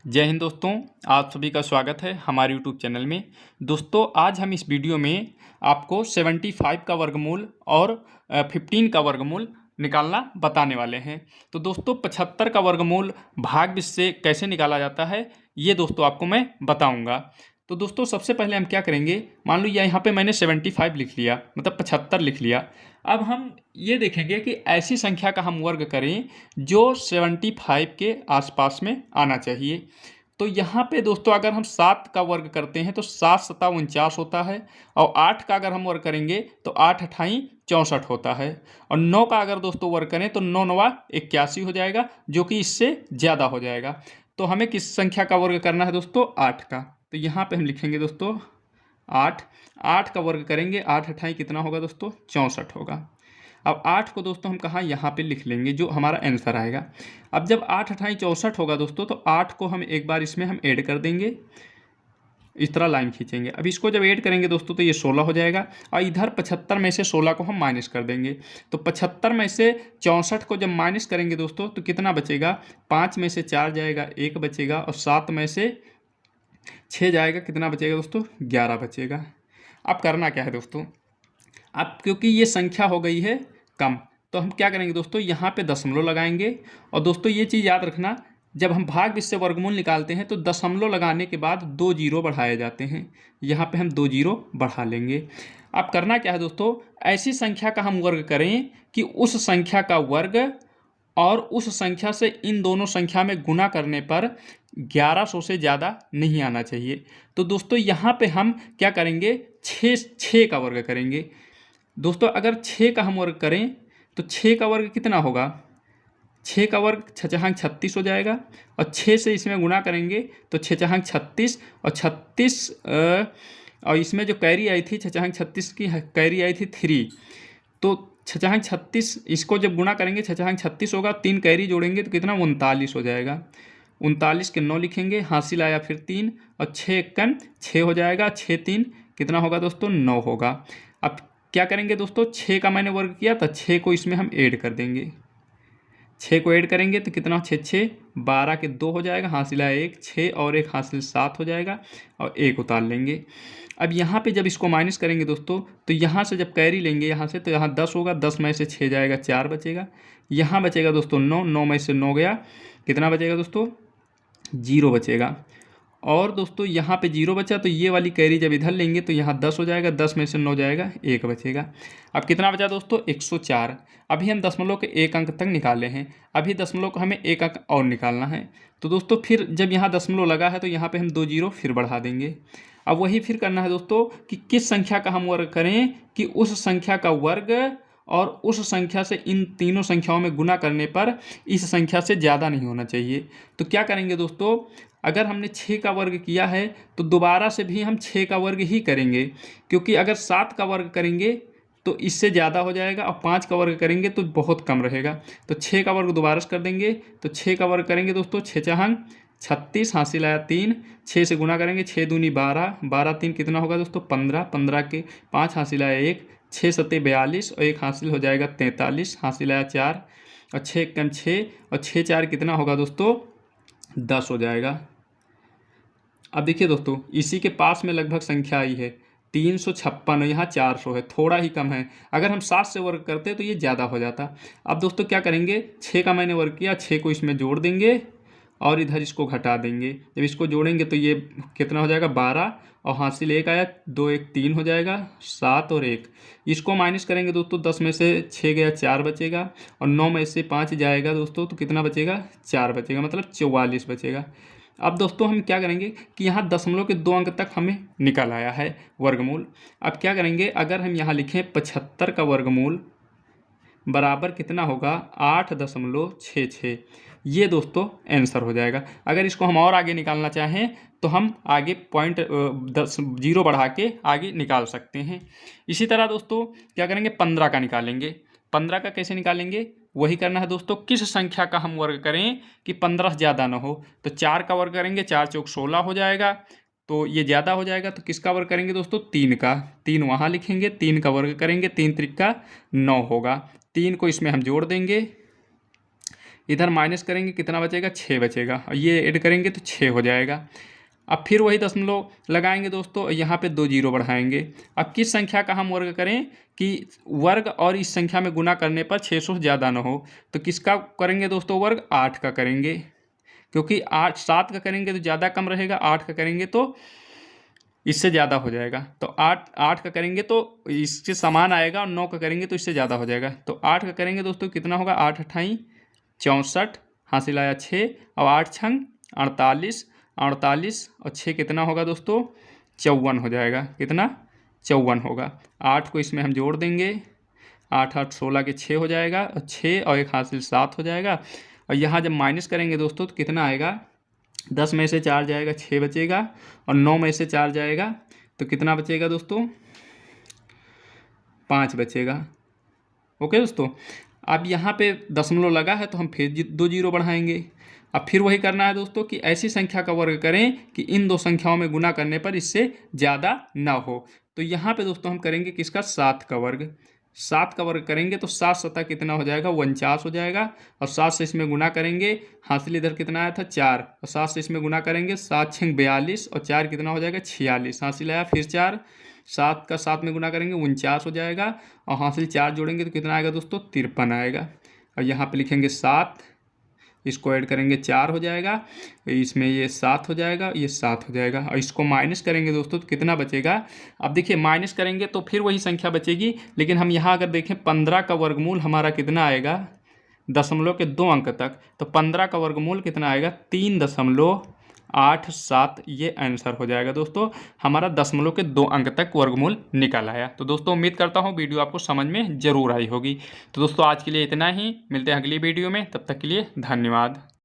जय हिंद दोस्तों। आप सभी का स्वागत है हमारे यूट्यूब चैनल में। दोस्तों आज हम इस वीडियो में आपको 75 का वर्गमूल और 15 का वर्गमूल निकालना बताने वाले हैं। तो दोस्तों 75 का वर्गमूल भाग्य से कैसे निकाला जाता है ये दोस्तों आपको मैं बताऊंगा। तो दोस्तों सबसे पहले हम क्या करेंगे, मान लो यहाँ पे मैंने 75 लिख लिया, मतलब 75 लिख लिया। अब हम ये देखेंगे कि ऐसी संख्या का हम वर्ग करें जो 75 के आसपास में आना चाहिए। तो यहाँ पे दोस्तों अगर हम 7 का वर्ग करते हैं तो 7 सत्ता 49 होता है, और 8 का अगर हम वर्ग करेंगे तो 8 अठाई 64 होता है, और 9 का अगर दोस्तों वर्ग करें तो 9 नवा 81 हो जाएगा, जो कि इससे ज़्यादा हो जाएगा। तो हमें किस संख्या का वर्ग करना है दोस्तों? 8 का। तो यहाँ पे हम लिखेंगे दोस्तों 8। 8 का वर्ग करेंगे, 8 अठाई कितना होगा दोस्तों? 64 होगा। अब 8 को दोस्तों हम कहाँ यहाँ पे लिख लेंगे, जो हमारा आंसर आएगा। अब जब 8 अठाई 64 होगा दोस्तों, तो 8 को हम एक बार इसमें हम ऐड कर देंगे, इस तरह लाइन खींचेंगे। अब इसको जब ऐड करेंगे दोस्तों तो ये 16 हो जाएगा, और इधर 75 में से 16 को हम माइनस कर देंगे। तो 75 में से 64 को जब माइनस करेंगे दोस्तों तो कितना बचेगा? 5 में से 4 जाएगा, 1 बचेगा, और 7 में से 6 जाएगा, कितना बचेगा दोस्तों? 11 बचेगा। अब करना क्या है दोस्तों, अब क्योंकि ये संख्या हो गई है कम, तो हम क्या करेंगे दोस्तों, यहाँ पे दशमलव लगाएंगे। और दोस्तों ये चीज़ याद रखना, जब हम भाग्य से वर्गमूल निकालते हैं तो दशमलव लगाने के बाद 2 जीरो बढ़ाए जाते हैं। यहाँ पे हम 2 जीरो बढ़ा लेंगे। अब करना क्या है दोस्तों, ऐसी संख्या का हम वर्ग करें कि उस संख्या का वर्ग और उस संख्या से इन दोनों संख्या में गुना करने पर 1100 से ज़्यादा नहीं आना चाहिए। तो दोस्तों यहाँ पे हम क्या करेंगे, 6 का वर्ग करेंगे। दोस्तों अगर 6 का हम वर्ग करें तो 6 का वर्ग कितना होगा? 6 का वर्ग 6 36 हो जाएगा, और 6 से इसमें गुना करेंगे तो 6 36, और 36 और इसमें जो कैरी आई थी 6 36 की कैरी आई थी 3, तो 6 36 इसको जब गुना करेंगे 6 36 होगा, 3 कैरी जोड़ेंगे तो कितना? 39 हो जाएगा। 39 के 9 लिखेंगे, हासिल आया फिर 3, और 6 एकन 6 हो जाएगा, 6 3 कितना होगा दोस्तों? 9 होगा। अब क्या करेंगे दोस्तों, 6 का मैंने वर्ग किया था, 6 को इसमें हम ऐड कर देंगे। 6 को ऐड करेंगे तो कितना? 6 6 12 के 2 हो जाएगा, हासिल आया 1, 6 और 1 हासिल 7 हो जाएगा, और 1 उतार लेंगे। अब यहाँ पे जब इसको माइनस करेंगे दोस्तों तो यहाँ से जब कैरी लेंगे यहाँ से, तो यहाँ 10 होगा, 10 में से 6 जाएगा, 4 बचेगा। यहाँ बचेगा दोस्तों 9, 9 में से 9 गया, कितना बचेगा दोस्तों? 0 बचेगा। और दोस्तों यहाँ पे 0 बचा, तो ये वाली कैरी जब इधर लेंगे तो यहाँ 10 हो जाएगा, 10 में से 9 जाएगा, 1 बचेगा। अब कितना बचा दोस्तों? 104। अभी हम दशमलव के 1 अंक तक निकाले हैं, अभी दशमलव को हमें 1 अंक और निकालना है। तो दोस्तों फिर जब यहाँ दशमलव लगा है तो यहाँ पे हम 2 जीरो फिर बढ़ा देंगे। अब वही फिर करना है दोस्तों कि किस संख्या का हम वर्ग करें कि उस संख्या का वर्ग और उस संख्या से इन तीनों संख्याओं में गुना करने पर इस संख्या से ज़्यादा नहीं होना चाहिए। तो क्या करेंगे दोस्तों, अगर हमने 6 का वर्ग किया है तो दोबारा से भी हम 6 का वर्ग ही करेंगे, क्योंकि अगर 7 का वर्ग करेंगे तो इससे ज़्यादा हो जाएगा, और 5 का वर्ग करेंगे तो बहुत कम रहेगा। तो 6 का वर्ग दोबारा से कर देंगे, तो 6 का वर्ग करेंगे दोस्तों, 6 छहांग 36, हासिल आया 3, 6 से गुना करेंगे, 6 दूनी 12, 12 3 कितना होगा दोस्तों? 15, 15 के 5 हासिल आया 1, 6 सत्ते 42, और 1 हासिल हो जाएगा 43, हासिल आया 4, और 6 कम 6, और 6 4 कितना होगा दोस्तों? 10 हो जाएगा। अब देखिए दोस्तों इसी के पास में लगभग संख्या आई है 356, यहाँ 400 है, थोड़ा ही कम है। अगर हम 7 से वर्ग करते तो ये ज़्यादा हो जाता। अब दोस्तों क्या करेंगे, 6 का मैंने वर्ग किया, 6 को इसमें जोड़ देंगे और इधर इसको घटा देंगे। जब इसको जोड़ेंगे तो ये कितना हो जाएगा? 12, और हासिल 1 आया, 2 1 3 हो जाएगा, 7 और 1। इसको माइनस करेंगे दोस्तों, 10 में से 6 गया, 4 बचेगा, और 9 में से 5 जाएगा दोस्तों तो कितना बचेगा? 4 बचेगा, मतलब 44 बचेगा। अब दोस्तों हम क्या करेंगे कि यहाँ दशमलव के 2 अंक तक हमें निकल आया है वर्गमूल। अब क्या करेंगे, अगर हम यहाँ लिखें 75 का वर्गमूल बराबर कितना होगा? 8.66। ये दोस्तों आंसर हो जाएगा। अगर इसको हम और आगे निकालना चाहें तो हम आगे पॉइंट 10 जीरो बढ़ा के आगे निकाल सकते हैं। इसी तरह दोस्तों क्या करेंगे, 15 का निकालेंगे। 15 का कैसे निकालेंगे, वही करना है दोस्तों। किस संख्या का हम वर्ग करें कि 15 ज़्यादा ना हो, तो 4 का वर्ग करेंगे, 4 चौक 16 हो जाएगा, तो ये ज़्यादा हो जाएगा। तो किसका वर्ग करेंगे दोस्तों? 3 का। 3 वहाँ लिखेंगे, 3 का वर्ग करेंगे, 3 त्रिक का 9 होगा। 3 को इसमें हम जोड़ देंगे, इधर माइनस करेंगे कितना बचेगा, 6 बचेगा, और ये ऐड करेंगे तो 6 हो जाएगा। अब फिर वही दशमलव लगाएंगे दोस्तों, यहाँ पे 2 जीरो बढ़ाएंगे। अब किस संख्या का हम वर्ग करें कि वर्ग और इस संख्या में गुना करने पर 600 से ज़्यादा ना हो, तो किसका करेंगे दोस्तों वर्ग, 8 का करेंगे, क्योंकि 7 का करेंगे तो ज़्यादा कम रहेगा, 8 का करेंगे तो इससे ज़्यादा हो जाएगा। तो 8 का करेंगे तो इसके समान आएगा, और 9 का करेंगे तो इससे ज़्यादा हो जाएगा। तो 8 का करेंगे दोस्तों कितना होगा, 8 अट्ठाई 64, हासिल आया 6, और 8 छंग 48, 48 और 6 कितना होगा दोस्तों, 54 हो जाएगा। कितना, 54 होगा। 8 को इसमें हम जोड़ देंगे, 8 8 16 के 6 हो जाएगा, और 6 और 1 हासिल 7 हो जाएगा। और यहाँ जब माइनस करेंगे दोस्तों तो कितना आएगा, 10 में से 4 जाएगा 6 बचेगा, और 9 में से 4 जाएगा तो कितना बचेगा दोस्तों, 5 बचेगा। ओके दोस्तों, अब यहाँ पे दशमलव लगा है तो हम फिर 2 जीरो बढ़ाएंगे। अब फिर वही करना है दोस्तों कि ऐसी संख्या का वर्ग करें कि इन दो संख्याओं में गुना करने पर इससे ज़्यादा ना हो। तो यहाँ पे दोस्तों हम करेंगे किसका, 7 का वर्ग। 7 का वर्ग करेंगे तो 7 सतह कितना हो जाएगा, 49 हो जाएगा, और 7 से इसमें गुना करेंगे, हासिल इधर कितना आया था 4, और 7 से इसमें गुना करेंगे, 7 छंग 42, और 4 कितना हो जाएगा 46, हासिल आया फिर 4, 7 का 7 में गुना करेंगे 49 हो जाएगा, और हासिल 4 जोड़ेंगे तो कितना आएगा दोस्तों, 53 आएगा। और यहाँ पे लिखेंगे 7, इसको ऐड करेंगे 4 हो जाएगा, इसमें ये 7 हो जाएगा, ये 7 हो जाएगा, और इसको माइनस करेंगे दोस्तों तो कितना बचेगा। अब देखिए माइनस करेंगे तो फिर वही संख्या बचेगी, लेकिन हम यहाँ अगर देखें 15 का वर्गमूल हमारा कितना आएगा, दशमलव के 2 अंक तक, तो 15 का वर्गमूल कितना आएगा, 3.87, ये आंसर हो जाएगा दोस्तों। हमारा दशमलव के 2 अंक तक वर्गमूल निकल आया। तो दोस्तों उम्मीद करता हूँ वीडियो आपको समझ में ज़रूर आई होगी। तो दोस्तों आज के लिए इतना ही, मिलते हैं अगली वीडियो में, तब तक के लिए धन्यवाद।